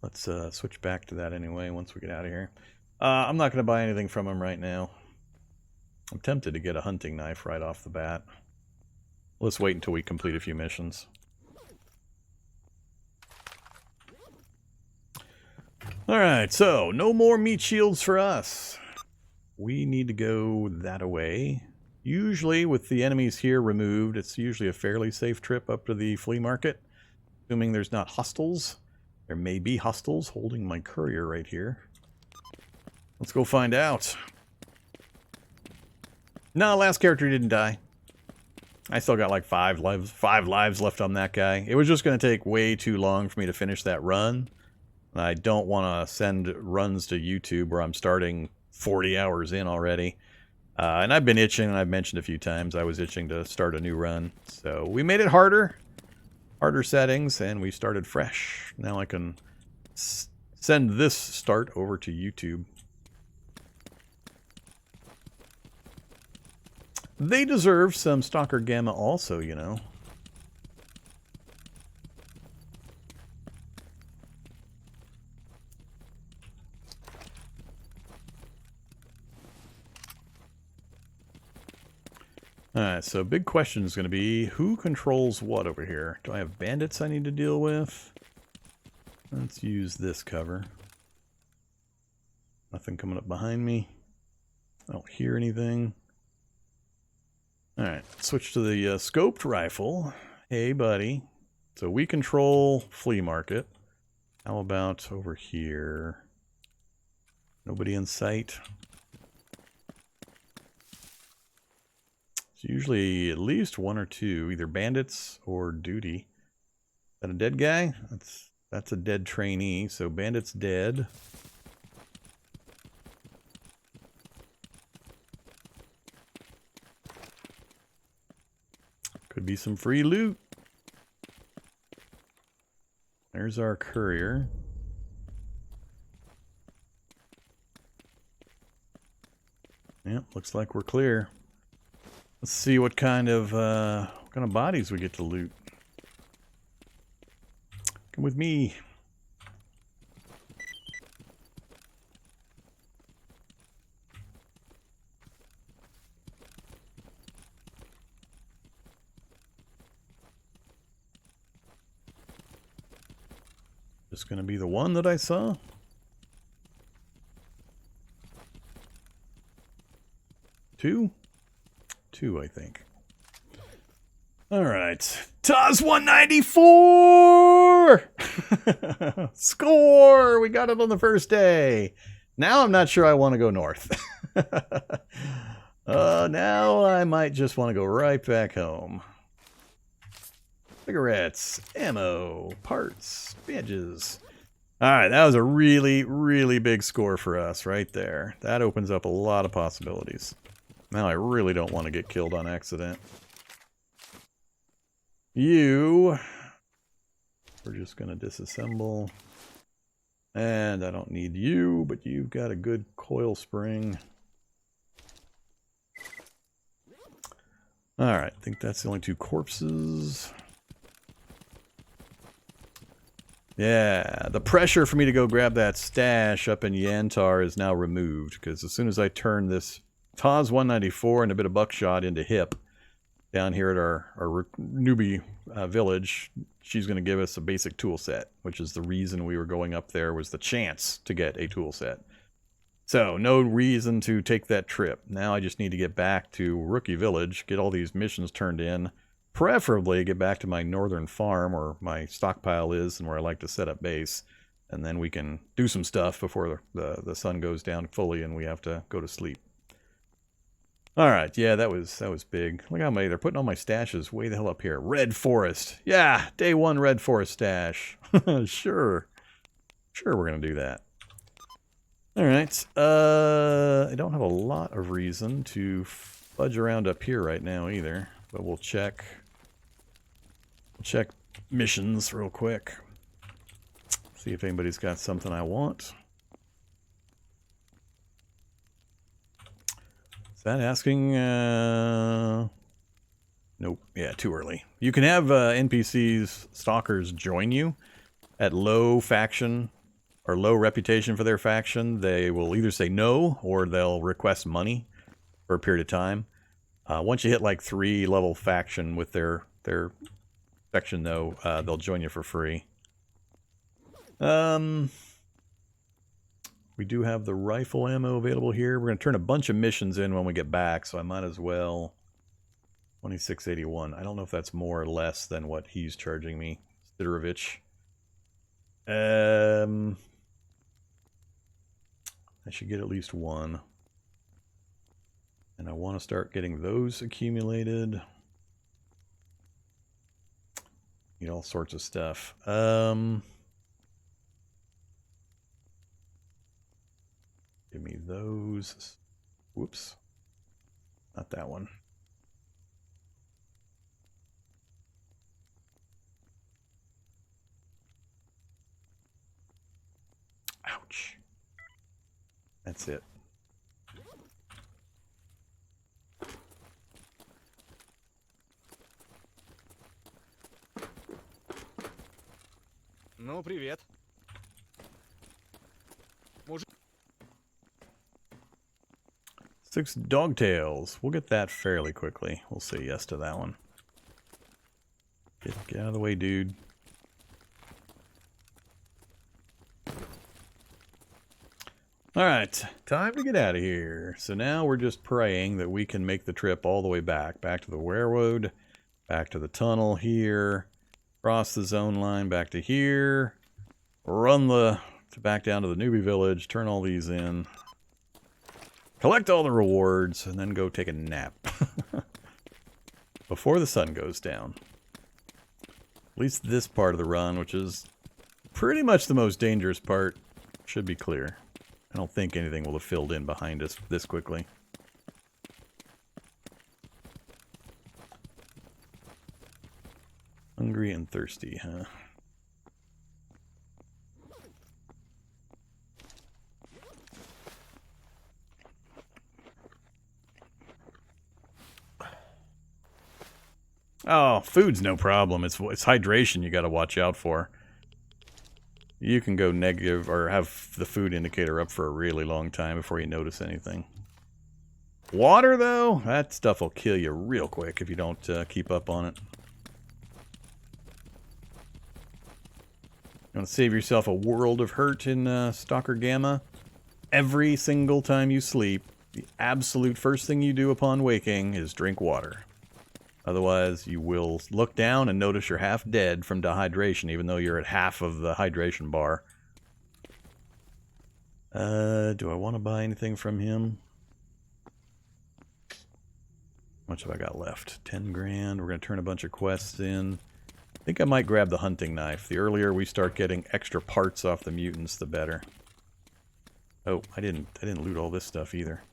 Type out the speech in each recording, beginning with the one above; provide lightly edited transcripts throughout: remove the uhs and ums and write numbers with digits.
Let's switch back to that anyway once we get out of here. I'm not going to buy anything from him right now. I'm tempted to get a hunting knife right off the bat. Let's wait until we complete a few missions. Alright, so no more meat shields for us. We need to go that way. Usually, with the enemies here removed, it's usually a fairly safe trip up to the flea market. Assuming there's not hostiles. There may be hostiles holding my courier right here. Let's go find out. No, last character didn't die. I still got like 5 lives left on that guy. It was just going to take way too long for me to finish that run. I don't want to send runs to YouTube where I'm starting 40 hours in already. And I've been itching, and I've mentioned a few times, I was itching to start a new run. So we made it harder settings, and we started fresh. Now I can send this start over to YouTube. They deserve some Stalker Gamma also, you know. Alright, so big question is going to be, who controls what over here? Do I have bandits I need to deal with? Let's use this cover. Nothing coming up behind me. I don't hear anything. Alright, switch to the scoped rifle. Hey, buddy. So we control flea market. How about over here? Nobody in sight. It's usually at least 1 or 2, either bandits or duty. Is that a dead guy? That's a dead trainee, so bandit's dead. Could be some free loot. There's our courier. Yep, looks like we're clear. Let's see what kind of bodies we get to loot. Come with me. Just gonna be the one that I saw. Two, I think. All right, TAS 194. Score! We got it on the first day. Now I'm not sure I want to go north. Now I might just want to go right back home. Cigarettes, ammo, parts, badges. Alright, that was a really, really big score for us right there. That opens up a lot of possibilities. Now I really don't want to get killed on accident. We're just going to disassemble. And I don't need you, but you've got a good coil spring. Alright, I think that's the only 2 corpses. Yeah, the pressure for me to go grab that stash up in Yantar is now removed, because as soon as I turn this TAS 194 and a bit of buckshot into hip down here at our newbie village, she's going to give us a basic tool set, which is the reason we were going up there, was the chance to get a tool set. So, no reason to take that trip. Now I just need to get back to Rookie Village, get all these missions turned in, preferably get back to my northern farm where my stockpile is and where I like to set up base, and then we can do some stuff before the sun goes down fully and we have to go to sleep. Alright, yeah, that was big. Look how many, they're putting all my stashes way the hell up here. Red Forest. Yeah, day 1 Red Forest stash. Sure, we're going to do that. Alright, I don't have a lot of reason to fudge around up here right now either, but we'll check missions real quick. See if anybody's got something I want. Is that asking? Nope. Yeah, too early. You can have NPCs, stalkers, join you at low faction are low reputation for their faction, they will either say no or they'll request money for a period of time. Once you hit like 3 level faction with their section, though, they'll join you for free. We do have the rifle ammo available here. We're going to turn a bunch of missions in when we get back, so I might as well. 2681. I don't know if that's more or less than what he's charging me. Sidorovich. I should get at least 1. And I want to start getting those accumulated. Need all sorts of stuff. Give me those. Whoops. Not that one. Ouch. That's it. Ну, привет. 6 dogtails. We'll get that fairly quickly. We'll say yes to that one. Get out of the way, dude. Alright, time to get out of here. So now we're just praying that we can make the trip all the way back. Back to the railroad, back to the tunnel here, cross the zone line back to here, run back down to the newbie village, turn all these in, collect all the rewards, and then go take a nap. Before the sun goes down. At least this part of the run, which is pretty much the most dangerous part, should be clear. I don't think anything will have filled in behind us this quickly. Hungry and thirsty, huh? Oh, food's no problem. It's hydration you got to watch out for. You can go negative or have the food indicator up for a really long time before you notice anything. Water, though, that stuff will kill you real quick if you don't keep up on it. You want to save yourself a world of hurt in Stalker Gamma? Every single time you sleep, the absolute first thing you do upon waking is drink water. Otherwise, you will look down and notice you're half dead from dehydration, even though you're at half of the hydration bar. Do I want to buy anything from him? How much have I got left? 10 grand. We're going to turn a bunch of quests in. I think I might grab the hunting knife. The earlier we start getting extra parts off the mutants, the better. Oh, I didn't loot all this stuff either.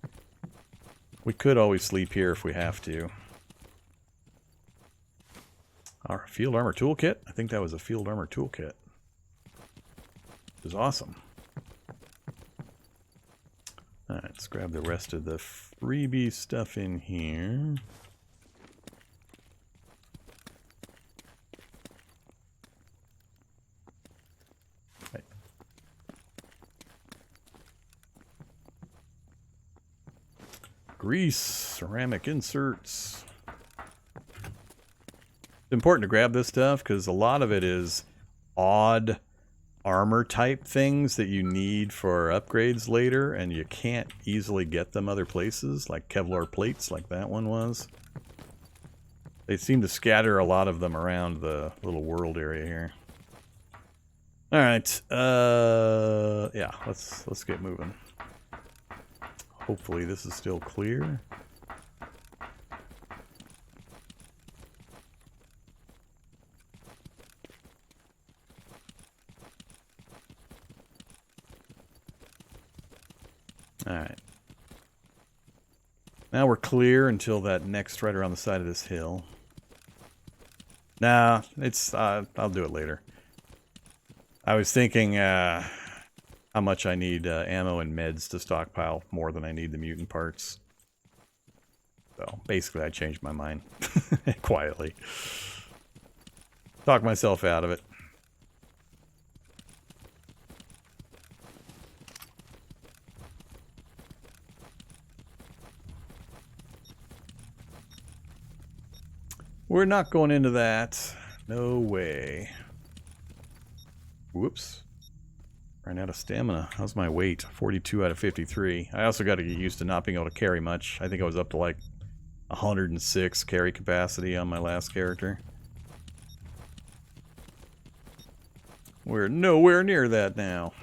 We could always sleep here if we have to. Our field armor toolkit? I think that was a field armor toolkit. Which is awesome. Alright, let's grab the rest of the freebie stuff in here. Right. Grease, ceramic inserts. It's important to grab this stuff because a lot of it is odd armor type things that you need for upgrades later, and you can't easily get them other places, like Kevlar plates like that one was. They seem to scatter a lot of them around the little world area here. Alright, yeah, let's get moving. Hopefully this is still clear. Alright. Now we're clear until that next right around the side of this hill. Nah, it's, I'll do it later. I was thinking, how much I need ammo and meds to stockpile more than I need the mutant parts. So, basically I changed my mind. Quietly. Talk myself out of it. We're not going into that. No way. Whoops. Ran out of stamina. How's my weight? 42 out of 53. I also got to get used to not being able to carry much. I think I was up to like 106 carry capacity on my last character. We're nowhere near that now.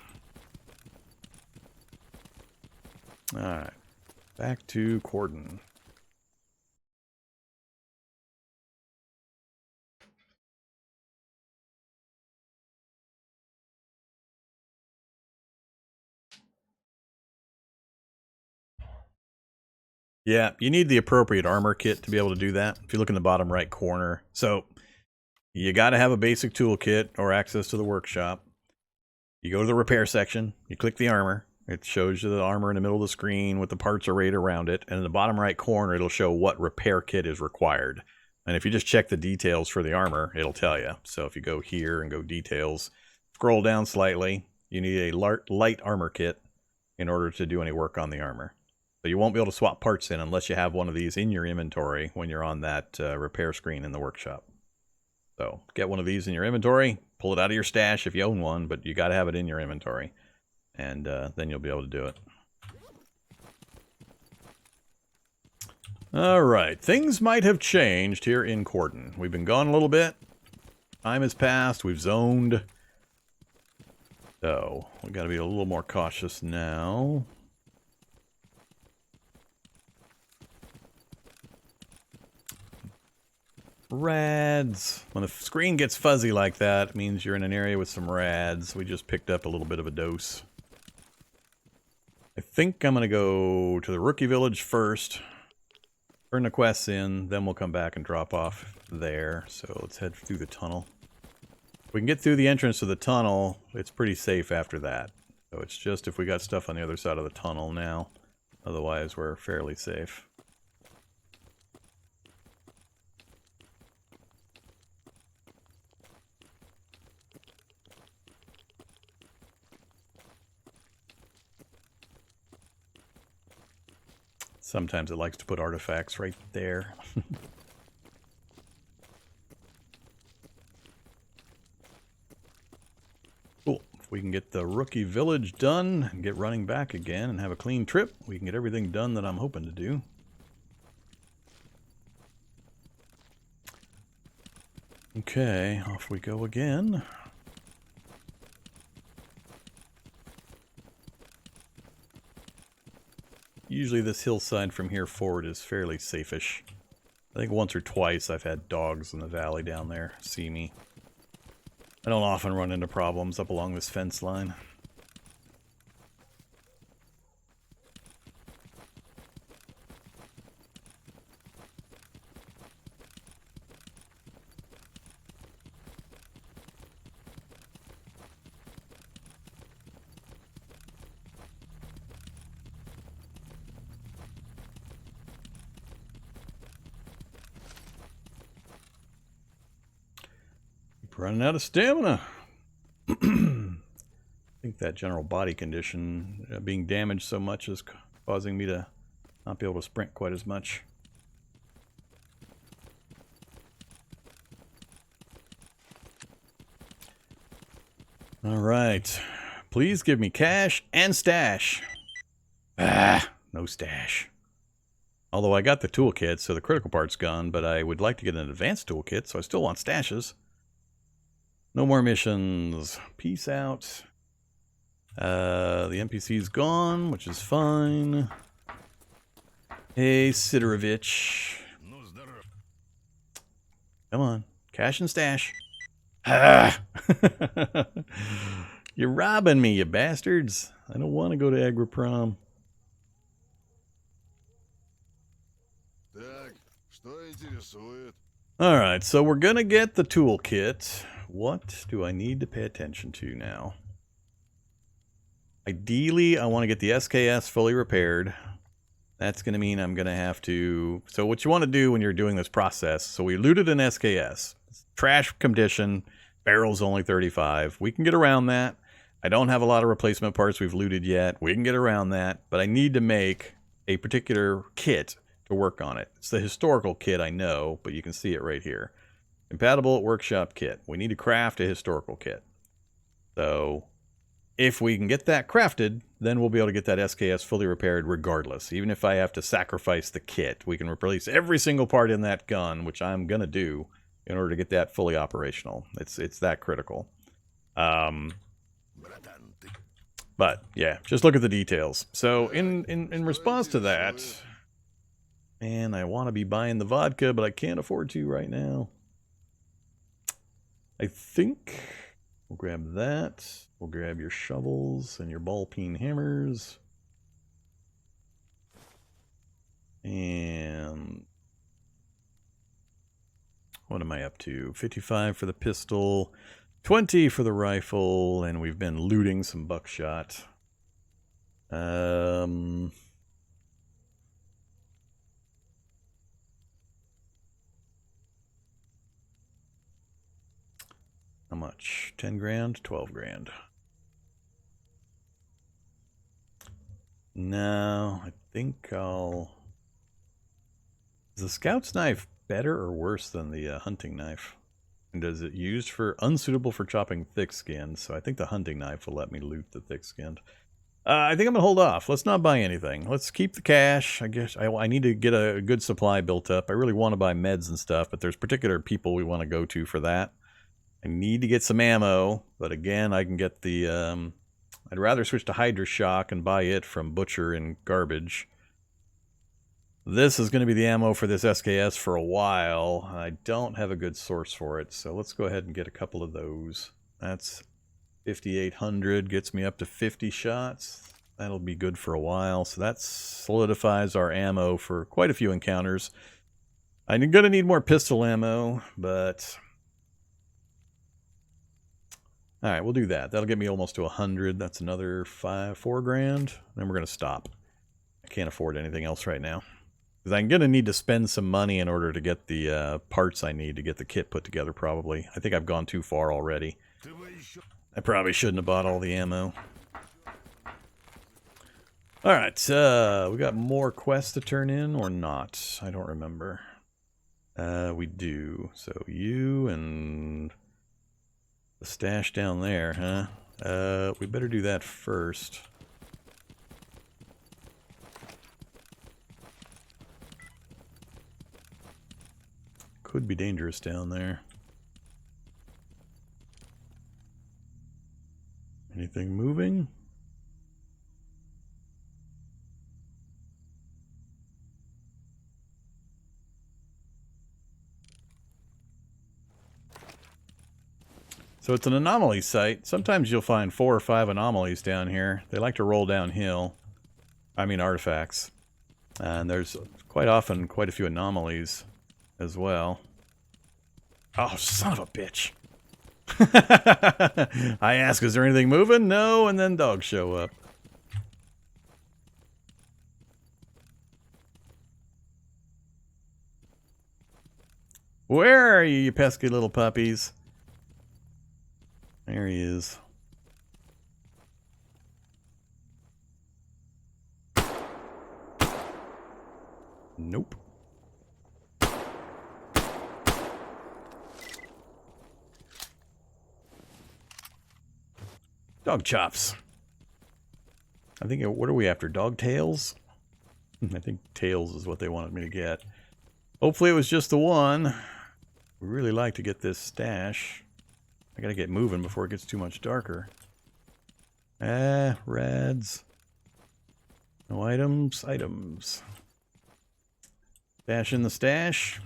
Alright. Back to Corden. Yeah, you need the appropriate armor kit to be able to do that. If you look in the bottom right corner. So, you got to have a basic toolkit or access to the workshop. You go to the repair section, you click the armor. It shows you the armor in the middle of the screen with the parts arrayed around it. And in the bottom right corner, it'll show what repair kit is required. And if you just check the details for the armor, it'll tell you. So if you go here and go details, scroll down slightly, you need a light armor kit in order to do any work on the armor. So you won't be able to swap parts in unless you have one of these in your inventory when you're on that repair screen in the workshop. So get one of these in your inventory, pull it out of your stash if you own one, but you got to have it in your inventory. And then you'll be able to do it. Alright, things might have changed here in Corden. We've been gone a little bit. Time has passed, we've zoned. So, we got to be a little more cautious now. Rads. When the screen gets fuzzy like that, it means you're in an area with some rads. We just picked up a little bit of a dose. I think I'm going to go to the rookie village first. Turn the quests in, then we'll come back and drop off there. So let's head through the tunnel. If we can get through the entrance to the tunnel, it's pretty safe after that. So it's just if we got stuff on the other side of the tunnel now. Otherwise, we're fairly safe. Sometimes it likes to put artifacts right there. Cool. If we can get the rookie village done and get running back again and have a clean trip, we can get everything done that I'm hoping to do. Okay, off we go again. Usually this hillside from here forward is fairly safe-ish. I think once or twice I've had dogs in the valley down there see me. I don't often run into problems up along this fence line. Running out of stamina. I think that general body condition, being damaged so much, is causing me to not be able to sprint quite as much. Alright. Please give me cash and stash. Ah, no stash. Although I got the toolkit, so the critical part's gone, but I would like to get an advanced toolkit, so I still want stashes. No more missions. Peace out. The NPC's gone, which is fine. Hey, Sidorovich. Come on. Cash and stash. Ah! You're robbing me, you bastards. I don't want to go to Agroprom. Alright, so we're going to get the toolkit. What do I need to pay attention to now? Ideally, I want to get the S.K.E.R.S fully repaired. That's going to mean I'm going to have to... So what you want to do when you're doing this process... So we looted an S.K.E.R.S. Trash condition. Barrel's only 35. We can get around that. I don't have a lot of replacement parts we've looted yet. We can get around that. But I need to make a particular kit to to work on it. It's the historical kit, I know, but you can see it right here. Compatible workshop kit. We need to craft a historical kit. So if we can get that crafted, then we'll be able to get that SKS fully repaired regardless. Even if I have to sacrifice the kit, we can replace every single part in that gun, which I'm going to do in order to get that fully operational. It's that critical. But yeah, just look at the details. So in response to that, man, I want to be buying the vodka, but I can't afford to right now. I think we'll grab that. We'll grab your shovels and your ball peen hammers. And what am I up to? 55 for the pistol, 20 for the rifle, and we've been looting some buckshot. How much? 10 grand? 12 grand. No, I think I'll... Is the scout's knife better or worse than the hunting knife? And is it used for unsuitable for chopping thick skin? So I think the hunting knife will let me loot the thick skinned. I think I'm gonna hold off. Let's not buy anything. Let's keep the cash. I guess I need to get a good supply built up. I really want to buy meds and stuff, but there's particular people we want to go to for that. I need to get some ammo, but again, I can get the... I'd rather switch to Hydra Shock and buy it from Butcher and Garbage. This is going to be the ammo for this SKS for a while. I don't have a good source for it, so let's go ahead and get a couple of those. That's 5,800, gets me up to 50 shots. That'll be good for a while, so that solidifies our ammo for quite a few encounters. I'm going to need more pistol ammo, but... Alright, we'll do that. That'll get me almost to 100. That's another 4 grand. Then we're going to stop. I can't afford anything else right now. Because I'm going to need to spend some money in order to get the parts I need to get the kit put together, probably. I think I've gone too far already. I probably shouldn't have bought all the ammo. Alright, we got more quests to turn in or not? I don't remember. We do. So you and... the stash down there, huh? We better do that first. Could be dangerous down there. Anything moving? So it's an anomaly site. Sometimes you'll find 4 or 5 anomalies down here. They like to roll downhill. I mean artifacts. And there's quite often quite a few anomalies as well. Oh, son of a bitch. I ask, is there anything moving? No, and then dogs show up. Where are you pesky little puppies? There he is. Nope. Dog chops. I think, what are we after? Dog tails? I think tails is what they wanted me to get. Hopefully it was just the one. We really like to get this stash. I gotta get moving before it gets too much darker. Rads. No items. Items. Stash in the stash.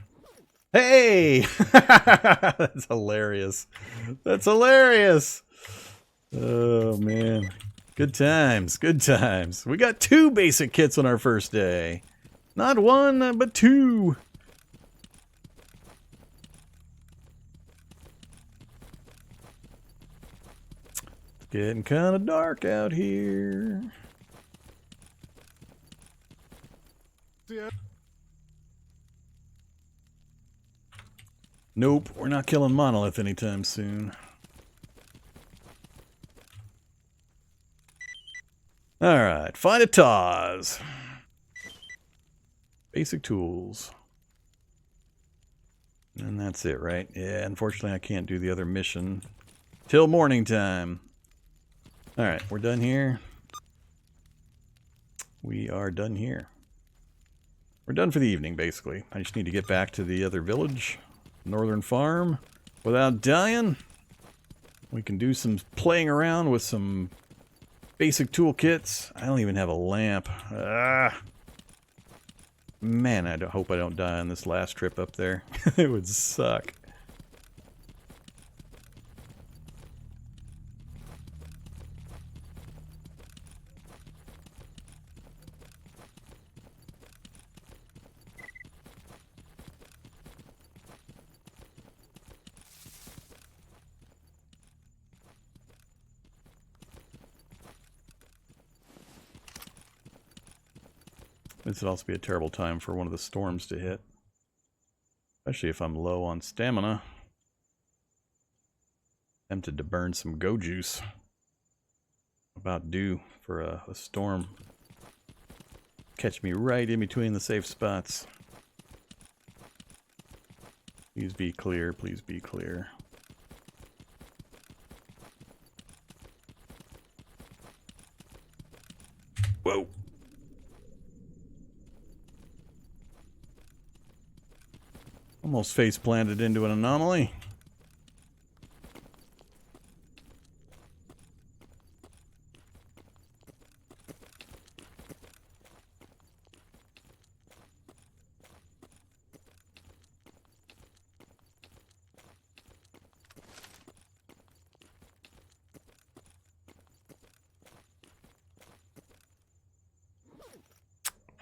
Hey! That's hilarious. That's hilarious. Oh, man. Good times. Good times. We got 2 basic kits on our first day. Not 1, but 2. It's getting kind of dark out here. Yeah. Nope, we're not killing Monolith anytime soon. Alright, find a Taz. Basic tools. And that's it, right? Yeah, unfortunately I can't do the other mission till morning time. Alright, we're done here. We are done here. We're done for the evening, basically. I just need to get back to the other village, northern farm, without dying. We can do some playing around with some basic toolkits. I don't even have a lamp. Man, I hope I don't die on this last trip up there. It would suck. This would also be a terrible time for one of the storms to hit. Especially if I'm low on stamina. Tempted to burn some go juice. About due for a storm. Catch me right in between the safe spots. Please be clear, please be clear. Whoa! Almost face planted into an anomaly.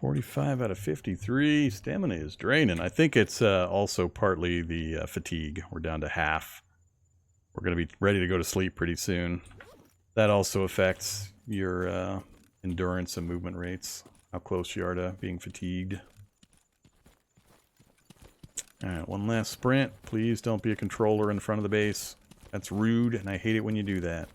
$45 out of 53. Stamina is draining. I think it's also partly the fatigue. We're down to half. We're going to be ready to go to sleep pretty soon. That also affects your endurance and movement rates. How close you are to being fatigued. Alright, one last sprint. Please don't be a controller in front of the base. That's rude, and I hate it when you do that.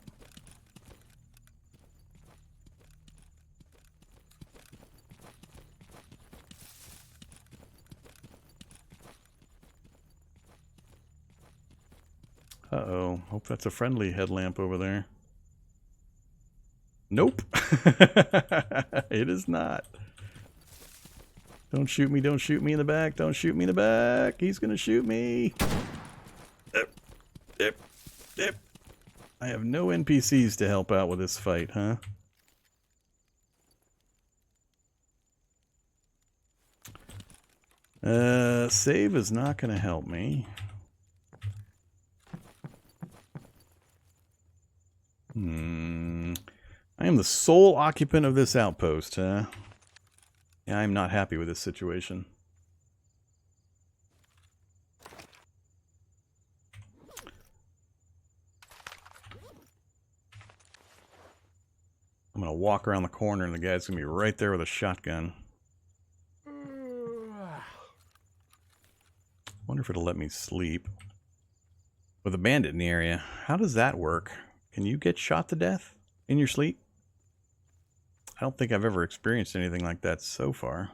Uh-oh. Hope that's a friendly headlamp over there. Nope. It is not. Don't shoot me in the back. Don't shoot me in the back. He's gonna shoot me. I have no NPCs to help out with this fight, huh? Save is not gonna help me. I am the sole occupant of this outpost, huh? Yeah, I'm not happy with this situation. I'm gonna walk around the corner and the guy's gonna be right there with a shotgun. Wonder if it'll let me sleep. With a bandit in the area. How does that work? Can you get shot to death in your sleep? I don't think I've ever experienced anything like that so far.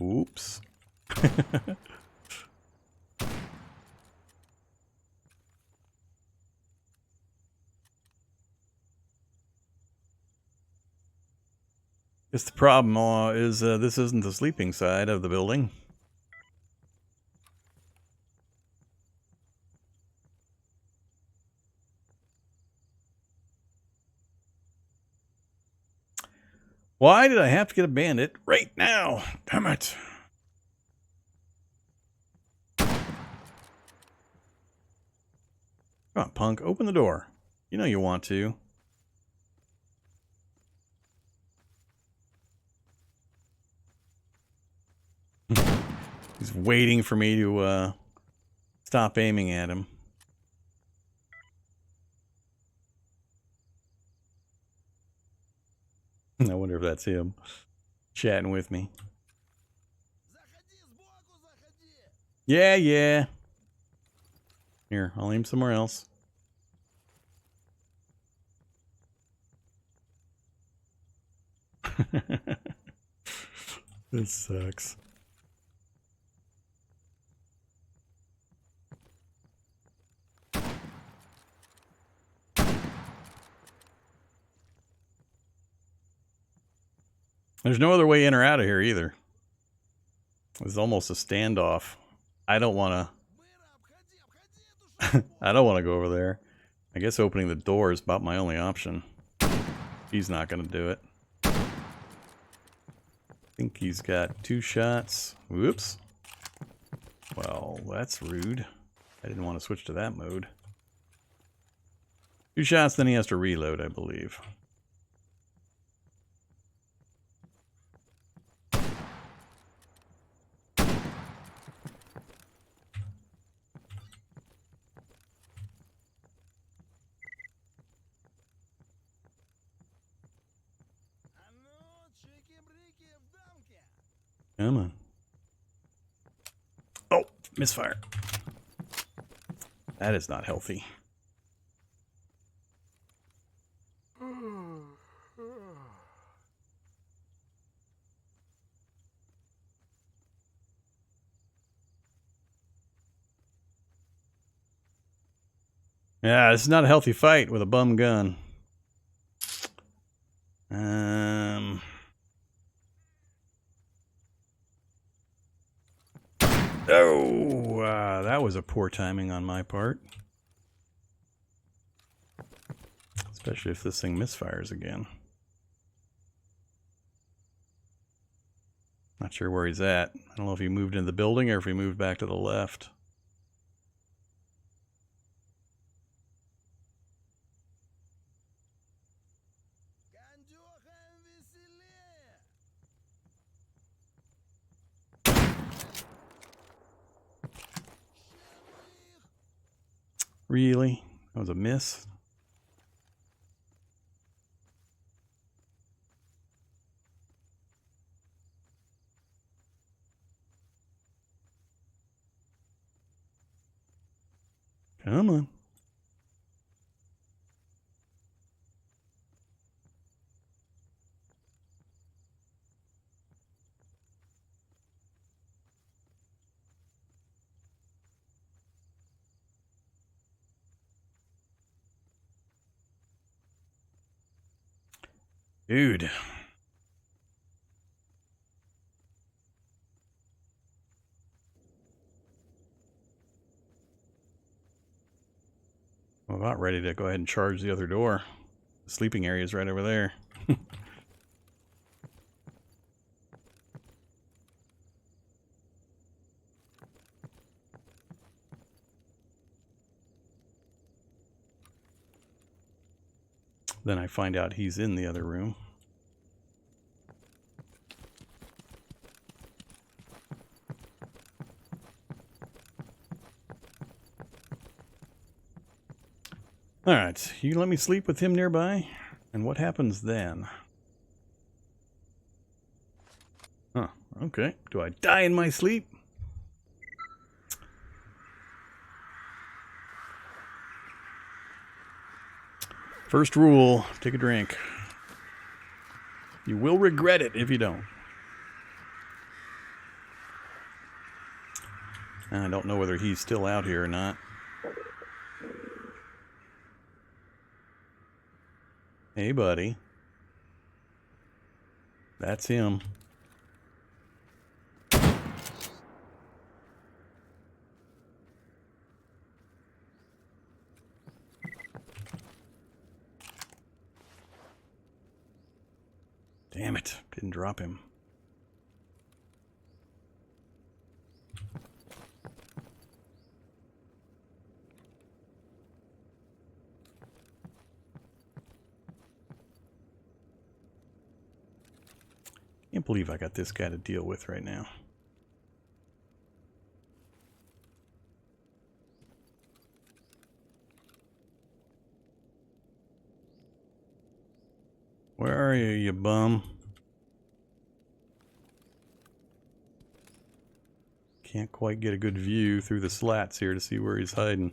Oops. Guess the problem is this isn't the sleeping side of the building. Why did I have to get a bandit right now? Damn it. Come on, punk. Open the door. You know you want to. He's waiting for me to stop aiming at him. I wonder if that's him chatting with me. Yeah, yeah. Here, I'll aim somewhere else. This sucks. There's no other way in or out of here either. It's almost a standoff. I don't want to... I don't want to go over there. I guess opening the door is about my only option. He's not going to do it. I think he's got 2 shots. Whoops. Well, that's rude. I didn't want to switch to that mode. 2 shots, then he has to reload, I believe. Come on. Oh, misfire. That is not healthy. Yeah, this is not a healthy fight with a bum gun. Oh, that was a poor timing on my part. Especially if this thing misfires again. Not sure where he's at. I don't know if he moved into the building or if he moved back to the left. Really? That was a miss? Come on. Dude. I'm about ready to go ahead and charge the other door. The sleeping area is right over there. Then I find out he's in the other room. Alright, you let me sleep with him nearby? And what happens then? Huh, okay. Do I die in my sleep? First rule, take a drink. You will regret it if you don't. I don't know whether he's still out here or not. Hey, buddy. That's him. Damn it. Didn't drop him. Can't believe I got this guy to deal with right now. Where are you, you bum? Can't quite get a good view through the slats here to see where he's hiding.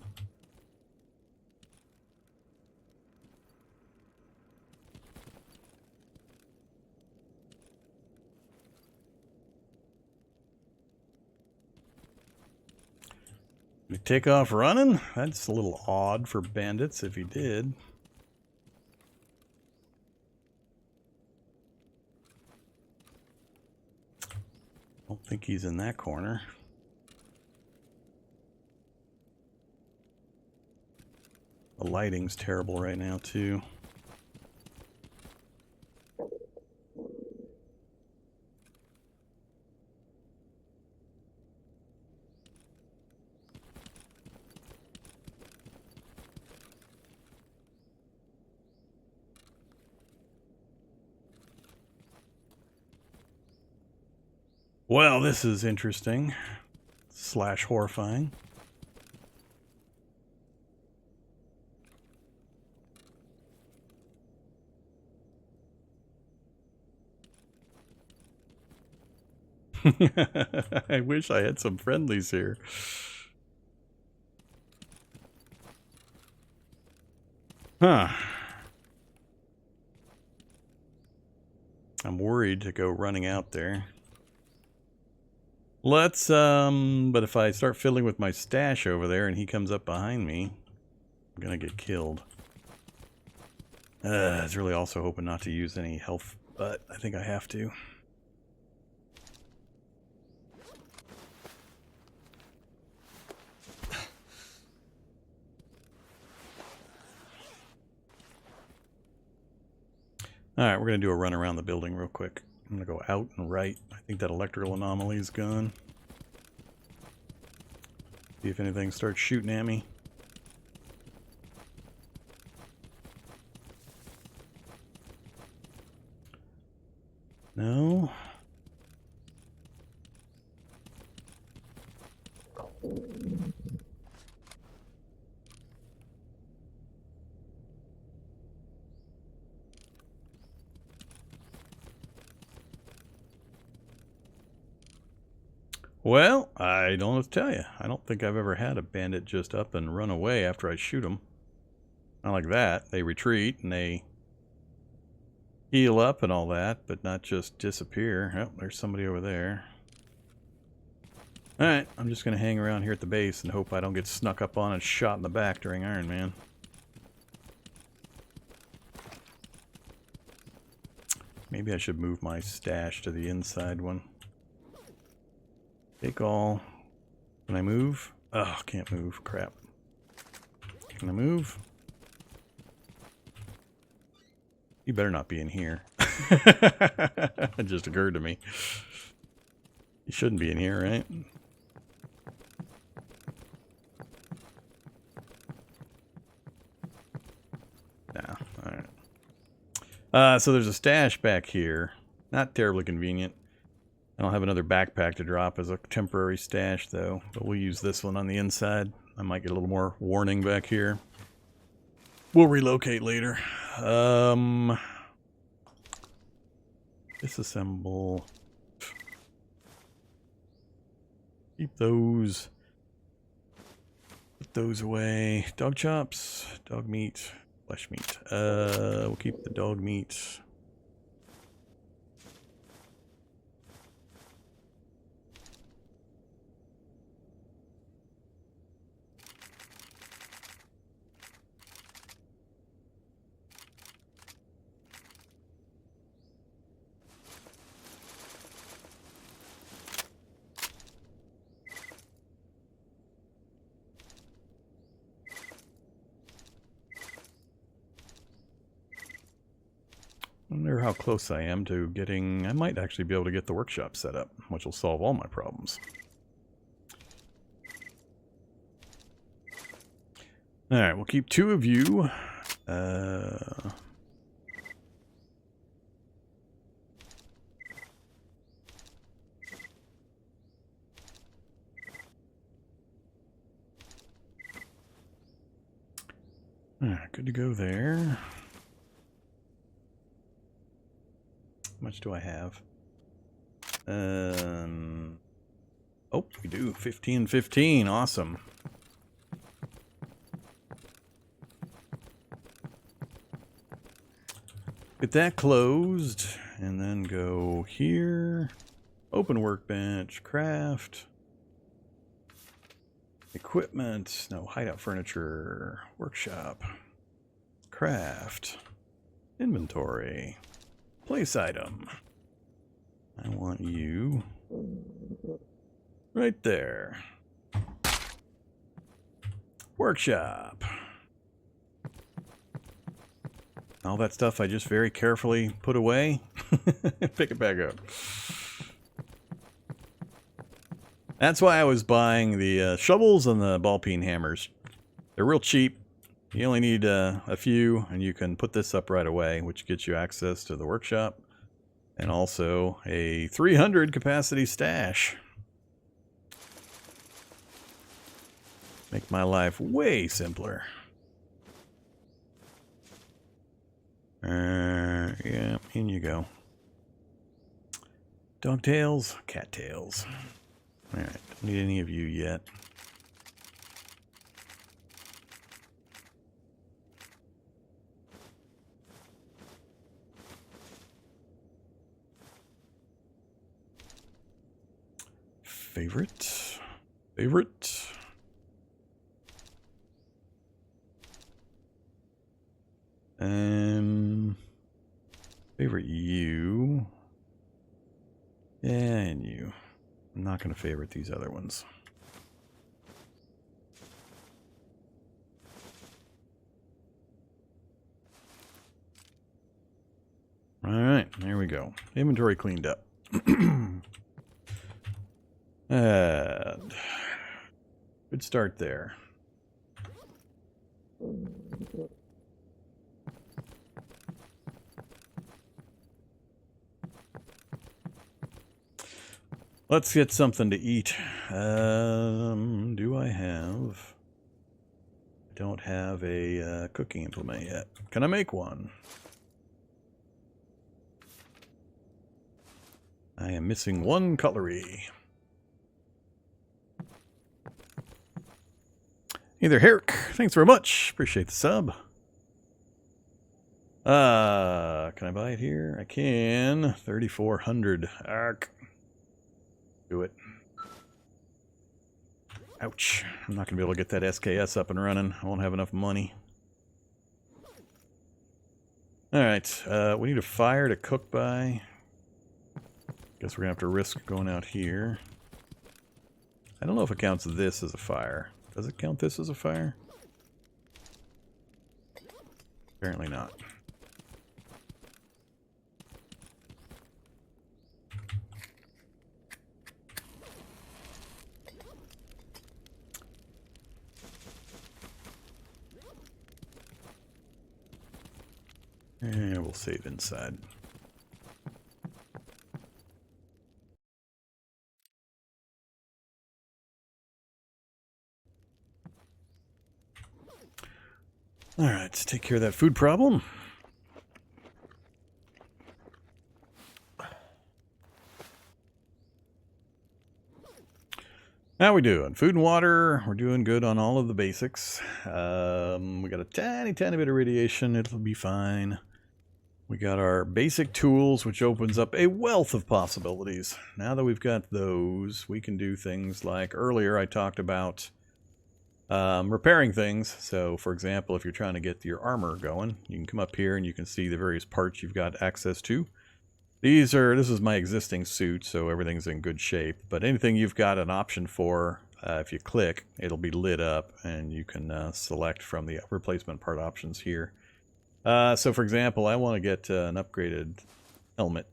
Did he take off running? That's a little odd for bandits if he did. Don't think he's in that corner. The lighting's terrible right now, too. Well, this is interesting. / horrifying. I wish I had some friendlies here. Huh. I'm worried to go running out there. Let's, but if I start fiddling with my stash over there and he comes up behind me, I'm gonna get killed. I was really also hoping not to use any health, but I think I have to. Alright, we're going to do a run around the building real quick. I'm going to go out and right. I think that electrical anomaly is gone. See if anything starts shooting at me. No. Well, I don't know what to tell you. I don't think I've ever had a bandit just up and run away after I shoot them. Not like that. They retreat and they heal up and all that, but not just disappear. Oh, there's somebody over there. Alright, I'm just going to hang around here at the base and hope I don't get snuck up on and shot in the back during IronMan. Maybe I should move my stash to the inside one. Take all. Can I move? Oh, can't move. Crap. Can I move? You better not be in here. It just occurred to me. You shouldn't be in here, right? No. Alright. So there's a stash back here. Not terribly convenient. I don't have another backpack to drop as a temporary stash, though. But we'll use this one on the inside. I might get a little more warning back here. We'll relocate later. Disassemble. Keep those. Put those away. Dog chops. Dog meat. Flesh meat. We'll keep the dog meat. I wonder how close I am to getting... I might actually be able to get the workshop set up, which will solve all my problems. Alright, we'll keep 2 of you. Alright, good to go there. How much do I have? Oh, we do. 15. Awesome. Get that closed. And then go here. Open workbench. Craft. Equipment, no, hideout furniture, workshop, craft, inventory, place item. I want you right there. Workshop. All that stuff I just very carefully put away. Pick it back up. That's why I was buying the shovels and the ball peen hammers. They're real cheap. You only need a few, and you can put this up right away, which gets you access to the workshop. And also a 300 capacity stash. Make my life way simpler. Yeah, in you go. Dog tails, cat tails. Alright, don't need any of you yet. Favorite. Favorite you. Yeah, and you. I'm not going to favorite these other ones. Alright, there we go. Inventory cleaned up. And good start there. Let's get something to eat. Do I have... I don't have a cooking implement yet. Can I make one? I am missing one cutlery. Either Herrick, thanks very much. Appreciate the sub. Can I buy it here? I can. 3,400. Ark. Do it. Ouch. I'm not going to be able to get that S.K.E.R.S up and running. I won't have enough money. Alright, we need a fire to cook by. Guess we're going to have to risk going out here. I don't know if it counts this as a fire. Does it count this as a fire? Apparently not. And we'll save inside. Alright, let's take care of that food problem. How we doing? Food and water, we're doing good on all of the basics. We got a tiny bit of radiation, it'll be fine. We got our basic tools, which opens up a wealth of possibilities. Now that we've got those, we can do things like earlier I talked about repairing things. So, for example, if you're trying to get your armor going, you can come up here and you can see the various parts you've got access to. This is my existing suit, so everything's in good shape. But anything you've got an option for, if you click, it'll be lit up, and you can select from the replacement part options here. So, for example, I want to get an upgraded helmet.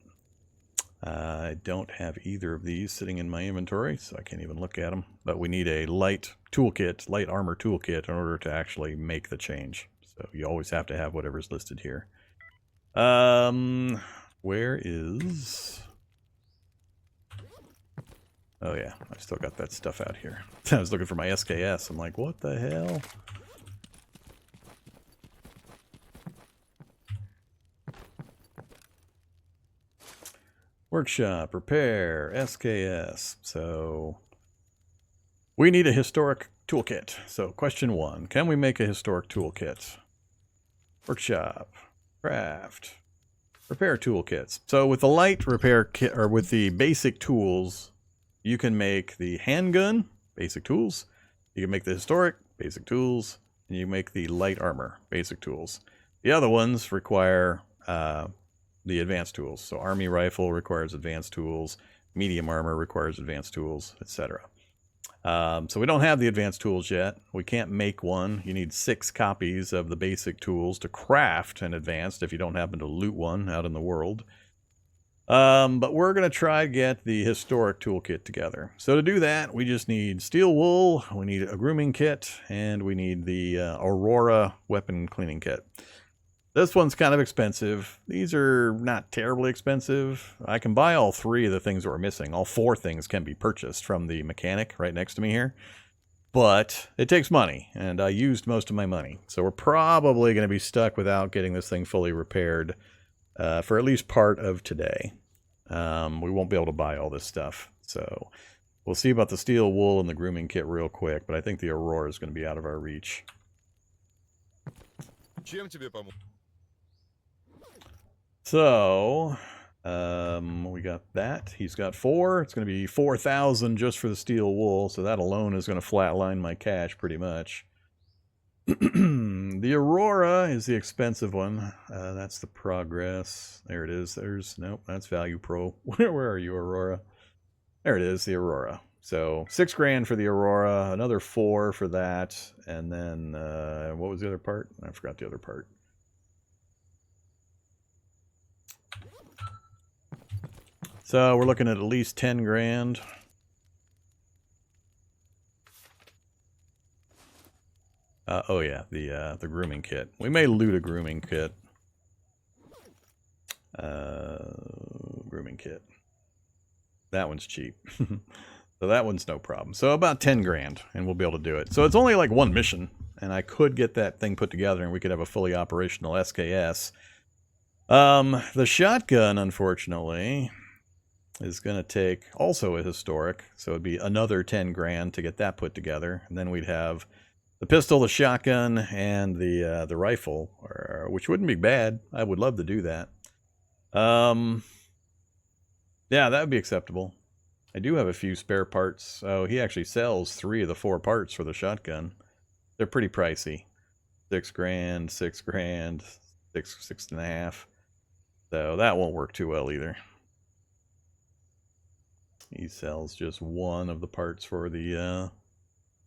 I don't have either of these sitting in my inventory, so I can't even look at them. But we need a light armor toolkit in order to actually make the change. So you always have to have whatever's listed here. Where is... Oh yeah, I've still got that stuff out here. I was looking for my S.K.E.R.S. I'm like, what the hell? Workshop, repair, S.K.E.R.S. So, we need a historic toolkit. So, question 1, can we make a historic toolkit? Workshop, craft, repair toolkits. So, with the light repair kit, or with the basic tools, you can make the handgun, basic tools, You can make the historic, basic tools, and you make the light armor, basic tools. The other ones require the advanced tools. So army rifle requires advanced tools, medium armor requires advanced tools, etc. So we don't have the advanced tools yet. We can't make one. You need 6 copies of the basic tools to craft an advanced if you don't happen to loot one out in the world. But we're going to try to get the historic toolkit together. So to do that, we just need steel wool, we need a grooming kit, and we need the Aurora weapon cleaning kit. This one's kind of expensive. These are not terribly expensive. I can buy all 3 of the things that we're missing. All 4 things can be purchased from the mechanic right next to me here. But it takes money, and I used most of my money. So we're probably going to be stuck without getting this thing fully repaired for at least part of today. We won't be able to buy all this stuff. So we'll see about the steel wool and the grooming kit real quick, but I think the Aurora is going to be out of our reach. So, we got that. He's got 4. It's going to be 4,000 just for the steel wool, so that alone is going to flatline my cash pretty much. The Aurora is the expensive one. That's the progress. There it is. Nope, that's Value Pro. Where are you, Aurora? There it is, the Aurora. So 6 grand for the Aurora, another 4 for that, and then, what was the other part? I forgot the other part. So we're looking at least 10 grand. Oh yeah, the grooming kit. We may loot a grooming kit. Grooming kit. That one's cheap. So that one's no problem. So about 10 grand, and we'll be able to do it. So it's only like 1 mission, and I could get that thing put together, and we could have a fully operational S.K.E.R.S. The shotgun, unfortunately, is going to take also a historic, so it'd be another 10 grand to get that put together, and then we'd have the pistol, the shotgun, and the rifle, which wouldn't be bad. I would love to do that. Yeah, that would be acceptable. I do have a few spare parts. Oh, he actually sells 3 of the 4 parts for the shotgun. They're pretty pricey. 6 grand, 6 grand, 6.5. So that won't work too well either. He sells just 1 of the parts for the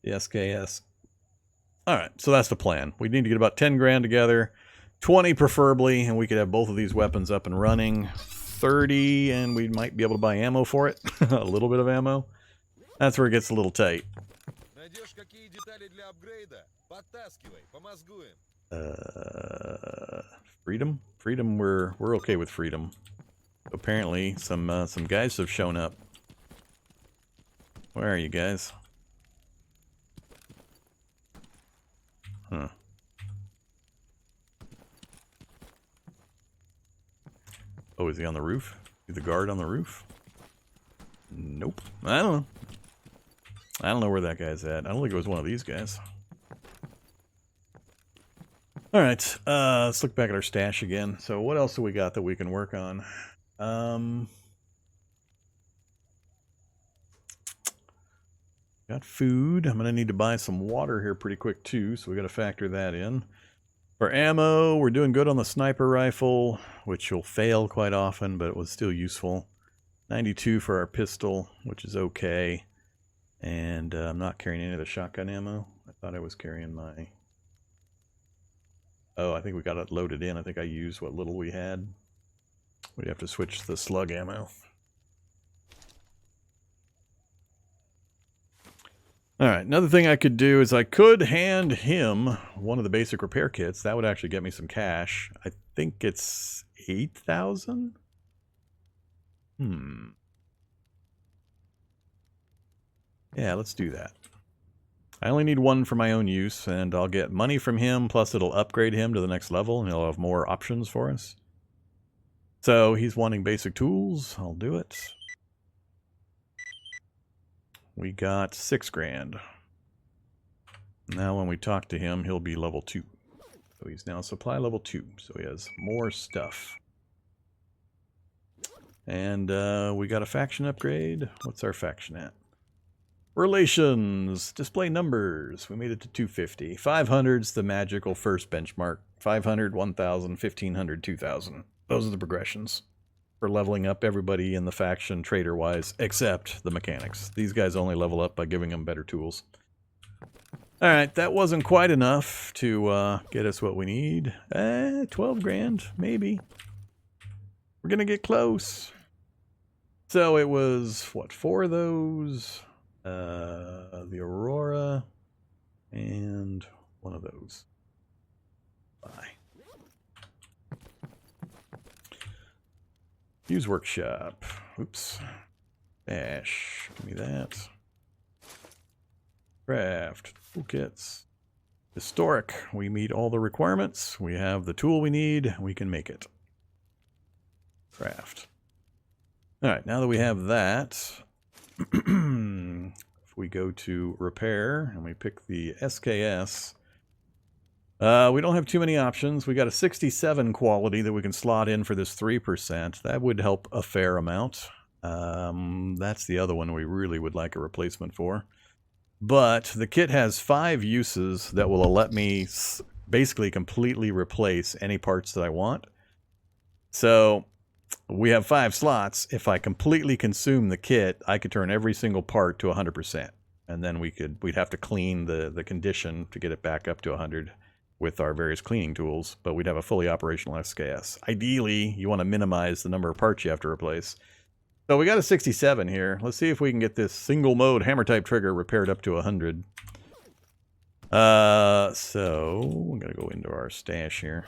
S.K.E.R.S. Alright, so that's the plan. We need to get about 10 grand together. 20 preferably, and we could have both of these weapons up and running. 30, and we might be able to buy ammo for it. A little bit of ammo. That's where it gets a little tight. Freedom? Freedom, we're okay with freedom. Apparently, some guys have shown up. Where are you guys? Huh. Oh, is he on the roof? Is the guard on the roof? Nope. I don't know. I don't know where that guy's at. I don't think it was one of these guys. Alright, let's look back at our stash again. So what else do we got that we can work on? Got food. I'm going to need to buy some water here pretty quick too, so we got to factor that in. For ammo, we're doing good on the sniper rifle, which will fail quite often, but it was still useful. 92 for our pistol, which is okay. And I'm not carrying any of the shotgun ammo. I thought I was carrying my... Oh, I think we got it loaded in. I think I used what little we had. We'd have to switch to the slug ammo. Alright, another thing I could do is I could hand him one of the basic repair kits. That would actually get me some cash. I think it's 8,000? Yeah, let's do that. I only need 1 for my own use, and I'll get money from him, plus it'll upgrade him to the next level, and he'll have more options for us. So, he's wanting basic tools. I'll do it. We got 6 grand. Now when we talk to him, he'll be level 2. So he's now supply level 2. So he has more stuff. And we got a faction upgrade. What's our faction at? Relations. Display numbers. We made it to 250. 500's the magical first benchmark. 500, 1,000, 1,500, 2,000. Those are the progressions for leveling up everybody in the faction trader-wise, except the mechanics. These guys only level up by giving them better tools. Alright, that wasn't quite enough to get us what we need. 12 grand, maybe. We're gonna get close. So it was, what, 4 of those? The Aurora, and 1 of those. Bye. Use workshop. Oops. Dash. Give me that. Craft. Toolkits. Historic. We meet all the requirements. We have the tool we need. We can make it. Craft. Alright, now that we have that, if we go to repair and we pick the S.K.E.R.S, we don't have too many options. We got a 67 quality that we can slot in for this 3%. That would help a fair amount. That's the other one we really would like a replacement for. But the kit has 5 uses that will let me basically completely replace any parts that I want. So we have 5 slots. If I completely consume the kit, I could turn every single part to 100%. And then we'd have to clean the condition to get it back up to 100 with our various cleaning tools, but we'd have a fully operational S.K.E.R.S. Ideally, you want to minimize the number of parts you have to replace. So we got a 67 here. Let's see if we can get this single mode hammer type trigger repaired up to 100. So we're going to go into our stash here.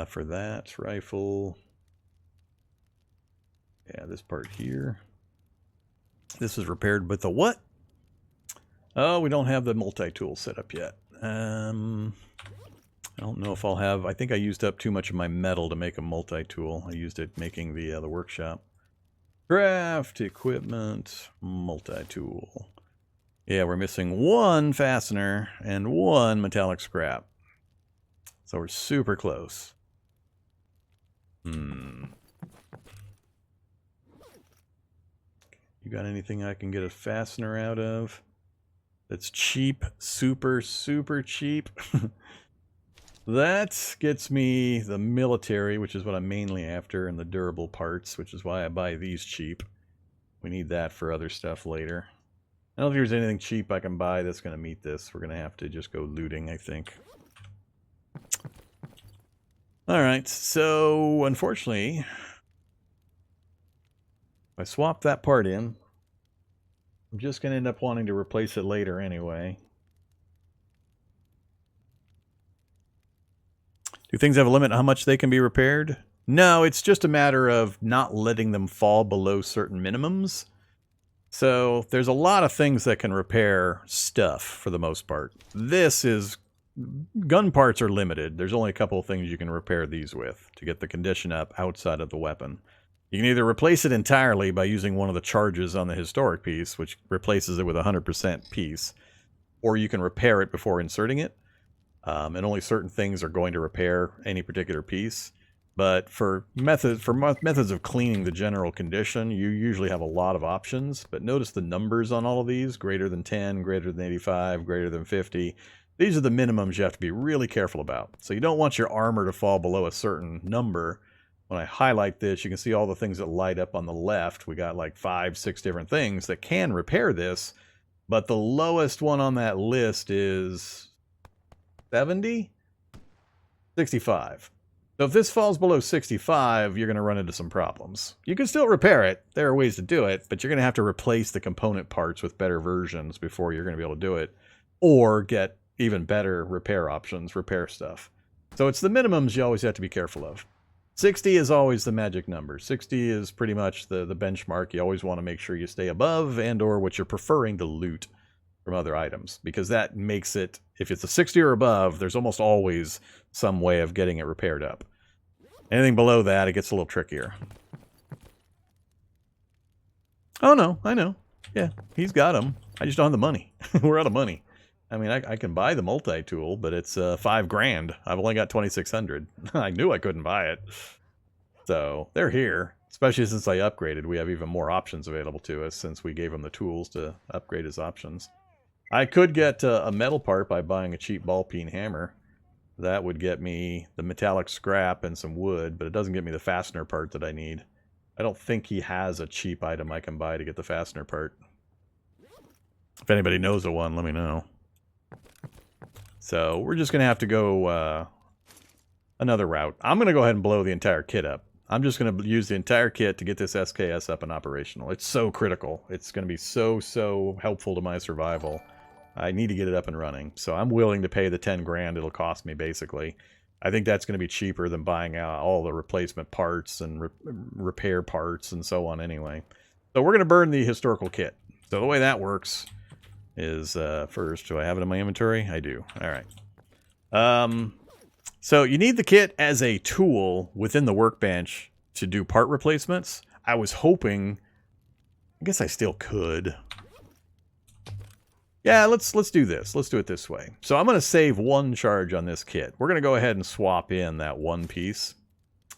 For that rifle, yeah, this part here. This is repaired with the what? Oh, we don't have the multi-tool set up yet. I don't know if I'll have. I think I used up too much of my metal to make a multi-tool. I used it making the workshop. Craft equipment multi-tool. Yeah, we're missing 1 fastener and 1 metallic scrap. So we're super close. You got anything I can get a fastener out of? That's cheap, super, super cheap. That gets me the military, which is what I'm mainly after, and the durable parts, which is why I buy these cheap. We need that for other stuff later. I don't think there's anything cheap I can buy that's going to meet this. We're going to have to just go looting, I think. Alright, so unfortunately, if I swap that part in, I'm just going to end up wanting to replace it later anyway. Do things have a limit on how much they can be repaired? No, it's just a matter of not letting them fall below certain minimums. So there's a lot of things that can repair stuff for the most part. This is... gun parts are limited. There's only a couple of things you can repair these with to get the condition up outside of the weapon. You can either replace it entirely by using one of the charges on the historic piece, which replaces it with a 100% piece, or you can repair it before inserting it. And only certain things are going to repair any particular piece. But for methods of cleaning the general condition, you usually have a lot of options. But notice the numbers on all of these: greater than 10, greater than 85, greater than 50. These are the minimums you have to be really careful about. So you don't want your armor to fall below a certain number. When I highlight this, you can see all the things that light up on the left. We got like 5, 6 different things that can repair this. But the lowest one on that list is 70? 65. So if this falls below 65, you're going to run into some problems. You can still repair it. There are ways to do it, but you're going to have to replace the component parts with better versions before you're going to be able to do it. Or get even better repair options, repair stuff. So it's the minimums you always have to be careful of. 60 is always the magic number. 60 is pretty much the benchmark. You always want to make sure you stay above and or what you're preferring to loot from other items, because that makes it, if it's a 60 or above, there's almost always some way of getting it repaired up. Anything below that, it gets a little trickier. Oh no, I know. Yeah, he's got them. I just don't have the money. We're out of money. I mean, I can buy the multi-tool, but it's $5 grand. I've only got 2,600. I knew I couldn't buy it. So they're here. Especially since I upgraded, we have even more options available to us since we gave him the tools to upgrade his options. I could get a metal part by buying a cheap ball-peen hammer. That would get me the metallic scrap and some wood, but it doesn't get me the fastener part that I need. I don't think he has a cheap item I can buy to get the fastener part. If anybody knows of one, let me know. So we're just going to have to go another route. I'm going to go ahead and blow the entire kit up. I'm just going to use the entire kit to get this SKS up and operational. It's so critical. It's going to be so helpful to my survival. I need to get it up and running. So I'm willing to pay the 10 grand it'll cost me, basically. I think that's going to be cheaper than buying out all the replacement parts and repair parts and so on anyway. So we're going to burn the historical kit. So the way that works is, first, do I have it in my inventory? I do. All right. So you need the kit as a tool within the workbench to do part replacements. I was hoping, I guess I still could. Yeah, let's do this. Let's do it this way. So I'm going to save 1 charge on this kit. We're going to go ahead and swap in that 1 piece.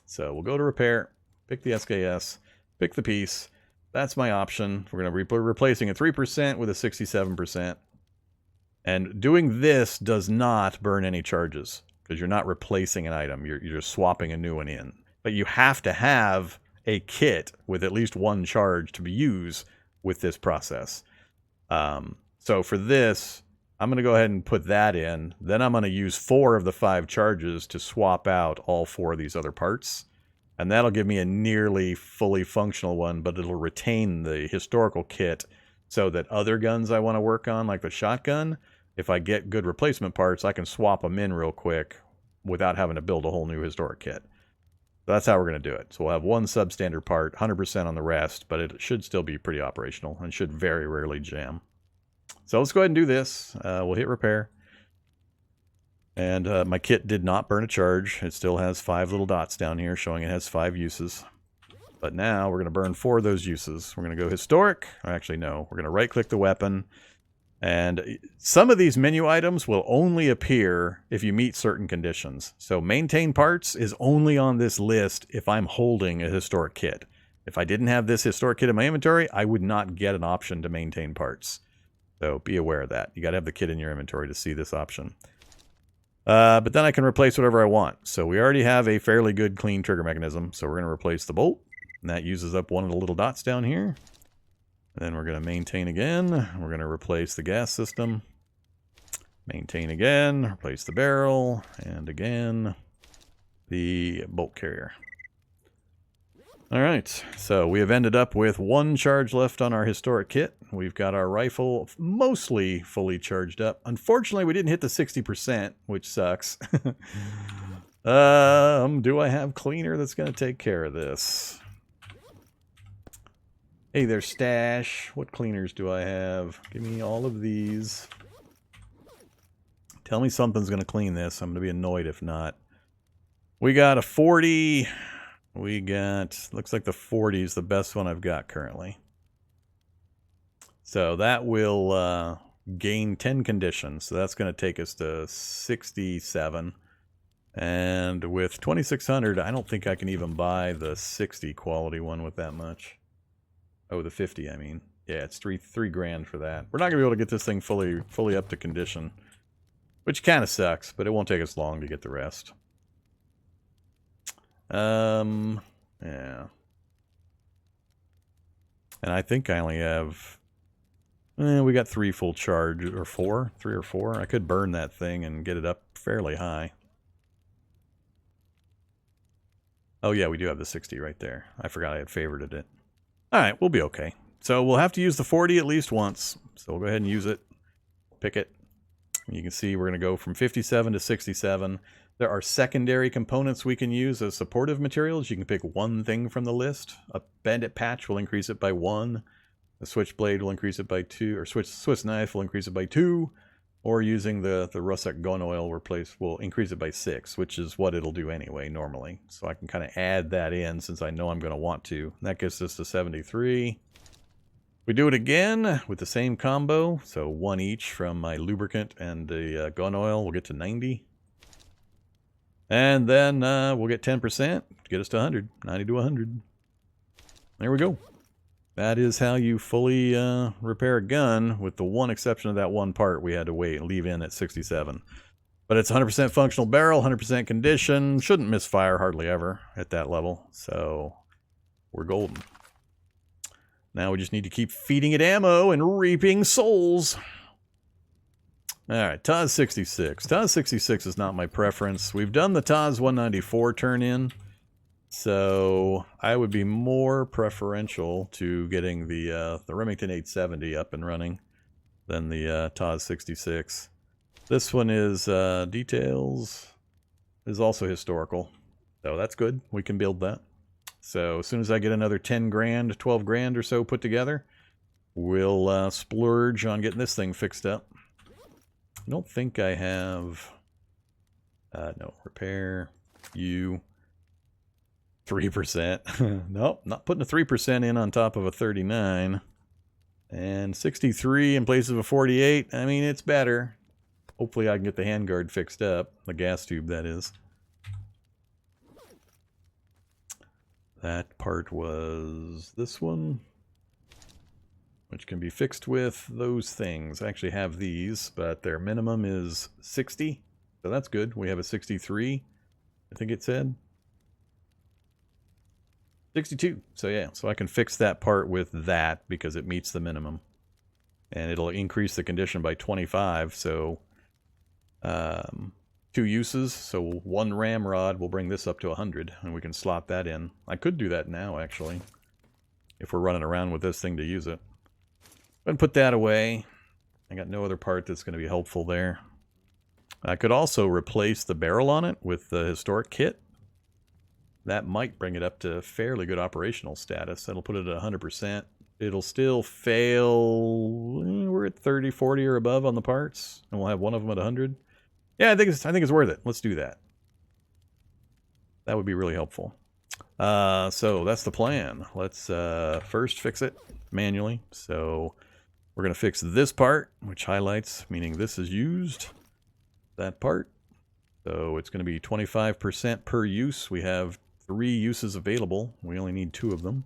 So we'll go to repair, pick the SKS, pick the piece. That's my option. We're going to be replacing a 3% with a 67%. And doing this does not burn any charges, because you're not replacing an item. You're just swapping a new one in. But you have to have a kit with at least 1 charge to be used with this process. So for this, I'm going to go ahead and put that in. Then I'm going to use 4 of the 5 charges to swap out all 4 of these other parts. And that'll give me a nearly fully functional one, but it'll retain the historical kit so that other guns I want to work on, like the shotgun, if I get good replacement parts, I can swap them in real quick without having to build a whole new historic kit. So that's how we're going to do it. So we'll have 1 substandard part, 100% on the rest, but it should still be pretty operational and should very rarely jam. So let's go ahead and do this. We'll hit repair. And my kit did not burn a charge. It still has 5 little dots down here showing it has 5 uses. But now we're going to burn 4 of those uses. We're going to go historic. Actually, no. We're going to right-click the weapon. And some of these menu items will only appear if you meet certain conditions. So maintain parts is only on this list if I'm holding a historic kit. If I didn't have this historic kit in my inventory, I would not get an option to maintain parts. So be aware of that. You got to have the kit in your inventory to see this option. But then I can replace whatever I want. So we already have a fairly good clean trigger mechanism. So we're going to replace the bolt. And that uses up 1 of the little dots down here. Then we're going to maintain again. We're going to replace the gas system. Maintain again. Replace the barrel. And again, the bolt carrier. All right. So we have ended up with 1 charge left on our historic kit. We've got our rifle mostly fully charged up. Unfortunately, we didn't hit the 60%, which sucks. Do I have cleaner that's going to take care of this? Hey there, Stash. What cleaners do I have? Give me all of these. Tell me something's going to clean this. I'm going to be annoyed if not. We got a 40. We got, looks like the 40 is the best one I've got currently. So that will gain 10 conditions. So that's going to take us to 67. And with 2,600, I don't think I can even buy the 60 quality one with that much. Oh, the 50, I mean. Yeah, it's three grand for that. We're not going to be able to get this thing fully up to condition. Which kind of sucks, but it won't take us long to get the rest. Yeah. And I think I only have... we got 3 full charge, or 4? 3 or 4? I could burn that thing and get it up fairly high. Oh yeah, we do have the 60 right there. I forgot I had favorited it. Alright, we'll be okay. So we'll have to use the 40 at least once. So we'll go ahead and use it. Pick it. You can see we're going to go from 57 to 67. There are secondary components we can use as supportive materials. You can pick 1 thing from the list. A bandit patch will increase it by 1. The switchblade will increase it by 2. Or Swiss knife will increase it by 2. Or using the russet gun oil will increase it by 6, which is what it'll do anyway, normally. So I can kind of add that in since I know I'm going to want to. That gets us to 73. We do it again with the same combo. So 1 each from my lubricant and the gun oil. We'll get to 90. And then we'll get 10% to get us to 100. 90 to 100. there we go. That is how you fully repair a gun, with the one exception of that one part we had to leave in at 67. But it's 100% functional barrel, 100% condition, shouldn't misfire hardly ever at that level, so we're golden. Now we just need to keep feeding it ammo and reaping souls. Alright, TAS 66. TAS 66 is not my preference. We've done the TAS 194 turn-in, so I would be more preferential to getting the Remington 870 up and running than the TAS 66. This one is details, is also historical, so that's good. We can build that. So as soon as I get another 10 grand, 12 grand or so put together, we'll splurge on getting this thing fixed up. I don't think I have... no, repair, you, 3%. Nope, not putting a 3% in on top of a 39. And 63 in place of a 48. I mean, it's better. Hopefully I can get the handguard fixed up. The gas tube, that is. That part was this one, which can be fixed with those things. I actually have these, but their minimum is 60, so that's good. We have a 63, I think it said. 62, so yeah, so I can fix that part with that because it meets the minimum. And it'll increase the condition by 25, so 2 uses, so 1 ramrod will bring this up to 100, and we can slot that in. I could do that now, actually, if we're running around with this thing to use it. And put that away. I got no other part that's going to be helpful there. I could also replace the barrel on it with the historic kit. That might bring it up to fairly good operational status. That'll put it at 100%. It'll still fail. We're at 30, 40 or above on the parts, and we'll have one of them at 100. Yeah, I think it's worth it. Let's do that. That would be really helpful. So that's the plan. Let's first fix it manually. So we're going to fix this part, which highlights, meaning this is used. That part. So it's going to be 25% per use. We have 3 uses available. We only need 2 of them.